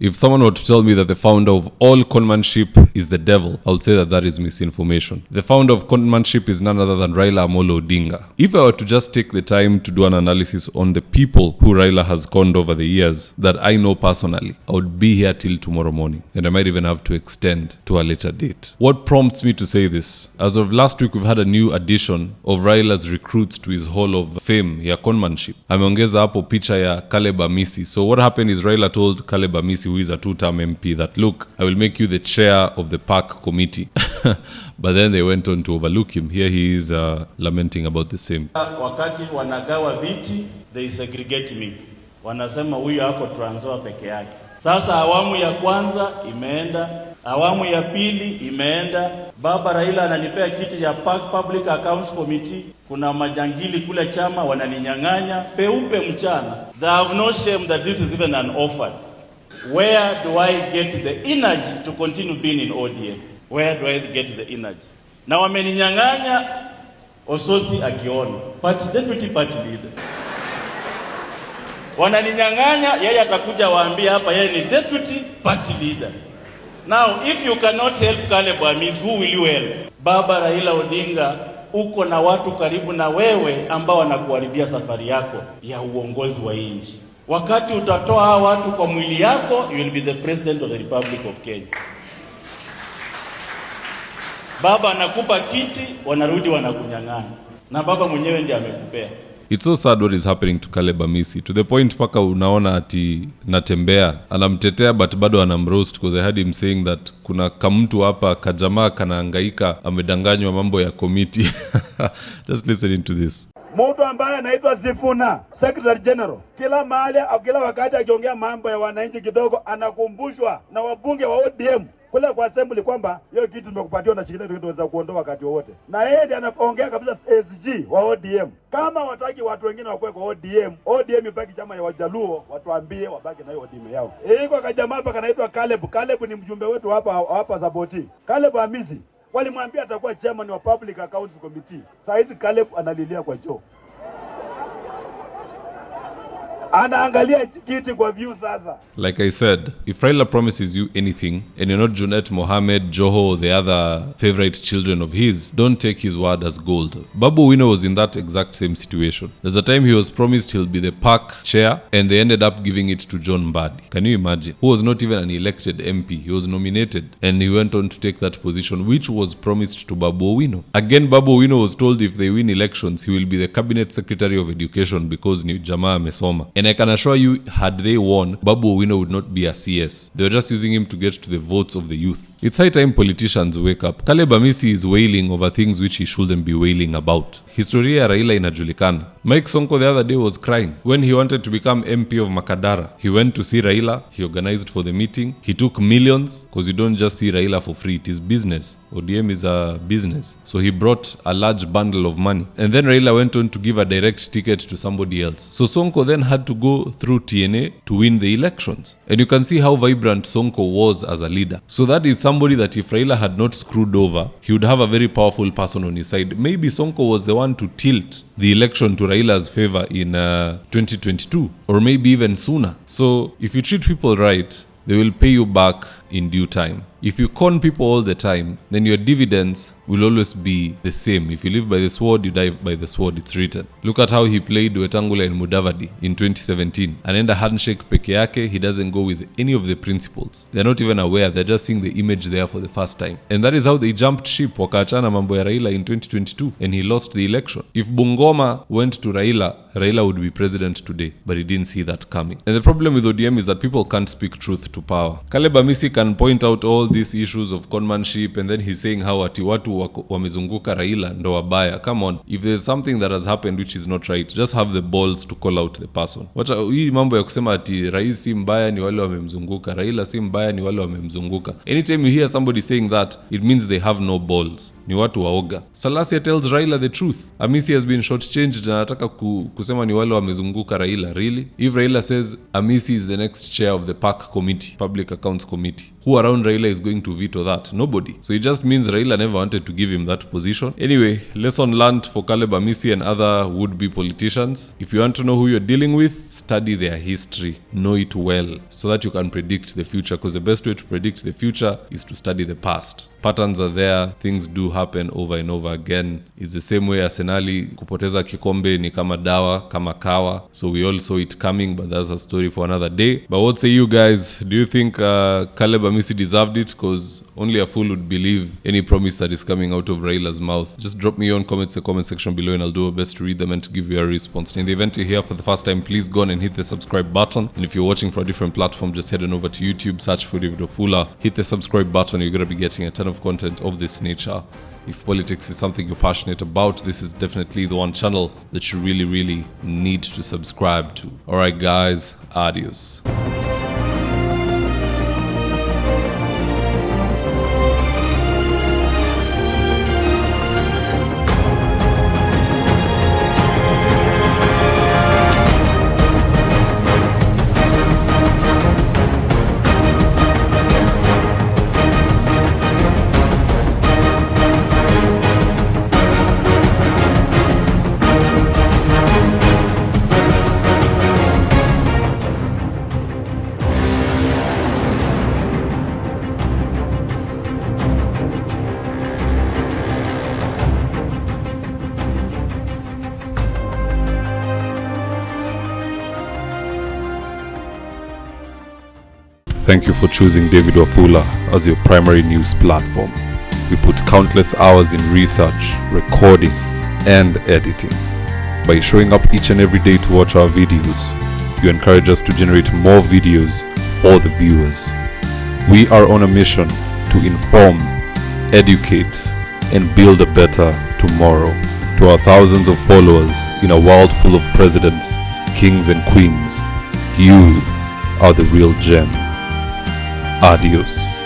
If someone were to tell me that the founder of all conmanship is the devil, I would say that that is misinformation. The founder of conmanship is none other than Raila Amolo Odinga. If I were to just take the time to do an analysis on the people who Raila has conned over the years that I know personally, I would be here till tomorrow morning, and I might even have to extend to a later date. What prompts me to say this? As of last week, we've had a new addition of Raila's recruits to his hall of fame ya conmanship. Ameongeza hapo picha ya Amisi. So what happened is Raila told Amisi, who is a two-term MP, that look, I will make you the chair of the park committee. But then they went on to overlook him. Here he is lamenting about the same. Wakati wanagawa viti, they segregate me. Wanasema huyu hako Trans-Nzoia peke yake. Sasa awamu ya kwanza imeenda, awamu ya pili imeenda. Baba Raila ananipea kiti ya Public Accounts Committee. Kuna majangili kule chama wananinyang'anya peupe mchana. They have no shame that this is even an offer. Where do I get the energy to continue being in ODM? Where do I get the energy? Na wameninyang'anya Ososi akiona. Deputy party leader. Wananinyang'anya, yeye atakuja waambia hapa yeye ni deputy party leader. Now, if you cannot help Amisi, who will you help? Baba Raila Odinga, uko na watu karibu na wewe ambao wanakuharibia safari yako ya uongozi wa nchi. Wakati utatoa hao watu kwa mwili yako, you will be the president of the Republic of Kenya. Baba anakupa kiti, wanarudi wanakunyang'anya. Na baba mwenyewe ndiye amekupea. It's so sad what is happening to Amisi, to the point paka unaona ati natembea anamtetea but bado anamroast, because I heard him saying that kuna kamtu hapa kajamaa kanahangaika amedanganywa mambo ya committee. Just listening to this. Mtu ambaye anaitwa Sifuna, Secretary General, kila mahali au kila wakati akiongea mambo ya wananchi kidogo anakumbushwa na wabunge wa ODM kule kwa assembly kwamba hiyo kitu tumekupatia na shikilia tunaweza kuondoa wakati wote. Na yeye ndiye anaongea kabisa SG wa ODM. Kama wataki watu wengine wakwe kwa ODM ibaki chama ya Wajaluo, watuambie wabaki na hiyo ODM yao. Kwa kajamaa hapa kanaitwa Caleb ni mjumbe wetu hapa Zaboti. Amisi walimwambia atakuwa chairman wa Public Accounts Committee. Sasa hizi Caleb analilia kwa choo. Anaangalia kiti kwa view sasa. Like I said, if Raila promises you anything and you're not Junet Mohammed, Joho, or the other favorite children of his, don't take his word as gold. Babu Owino was in that exact same situation. There's a time he was promised he'll be the park chair and they ended up giving it to John Mbadi. Can you imagine? Who was not even an elected MP. He was nominated and he went on to take that position, which was promised to Babu Owino. Again, Babu Owino was told if they win elections, he will be the cabinet secretary of education because ni jamaa amesoma. And I can assure you, had they won, Babu Owino would not be a CS. They were just using him to get to the votes of the youth. It's high time politicians wake up. Amisi is wailing over things which he shouldn't be wailing about. Historia ya Raila inajulikana. Mike Sonko the other day was crying when he wanted to become MP of Makadara. He went to see Raila, he organized for the meeting, he took millions, because you don't just see Raila for free, it is business. ODM is a business. So he brought a large bundle of money. And then Raila went on to give a direct ticket to somebody else. So Sonko then had to go through TNA to win the elections. And you can see how vibrant Sonko was as a leader. So that is somebody that if Raila had not screwed over, he would have a very powerful person on his side. Maybe Sonko was the one to tilt the election to Raila's favor in 2022, or maybe even sooner. So if you treat people right, they will pay you back in due time. If you con people all the time, then your dividends will always be the same. If you live by the sword, you die by the sword, it's written. Look at how he played Wetangula and Mudavadi in 2017. Anaenda handshake peke yake, he doesn't go with any of the principles. They're not even aware, they're just seeing the image there for the first time. And that is how they jumped ship, wakaachana mambo ya Raila in 2022, and he lost the election. If Bungoma went to Raila, Raila would be president today, but he didn't see that coming. And the problem with ODM is that people can't speak truth to power. Amisi can point out all these issues of conmanship, and then he's saying how ati watu wamezunguka Raila ndo wabaya. Come on, if there's something that has happened which is not right, just have the balls to call out the person. Wacha hii mambo ya kusema ati rais si mbaya ni wale wamemzunguka, Raila si mbaya ni wale wamemzunguka. Anytime you hear somebody saying that, it means they have no balls. Ni watu waoga. Salasia tells Raila the truth. Amisi has been shortchanged na anataka kusema ni wale wamezunguka Raila. Really? If Raila says Amisi is the next chair of the park committee, Public Accounts Committee, who around Raila is going to veto that? Nobody. So it just means Raila never wanted to give him that position. Anyway, lesson learned for Caleb Amisi and other would-be politicians. If you want to know who you're dealing with, study their history. Know it well so that you can predict the future, because the best way to predict the future is to study the past. Patterns are there, things do happen over and over again. It's the same way Arsenali kupoteza kikombe ni kama dawa, kama kawa. So we all saw it coming, but that's a story for another day. But what say you guys? Do you think Caleb Amisi deserved it? Because only a fool would believe any promise that is coming out of Raila's mouth. Just drop me your own comments in the comment section below and I'll do my best to read them and to give you a response. And in the event you're here for the first time, please go on and hit the subscribe button. And if you're watching from a different platform, just head on over to YouTube, search for David Wafula, hit the subscribe button. You're going to be getting a ton of content of this nature. If politics is something you're passionate about, this is definitely the one channel that you really need to subscribe to. Alright guys, adios. Thank you for choosing David Wafula as your primary news platform. We put countless hours in research, recording, and editing. By showing up each and every day to watch our videos, you encourage us to generate more videos for the viewers. We are on a mission to inform, educate, and build a better tomorrow. To our thousands of followers in a world full of presidents, kings, and queens, you are the real gem. Adios.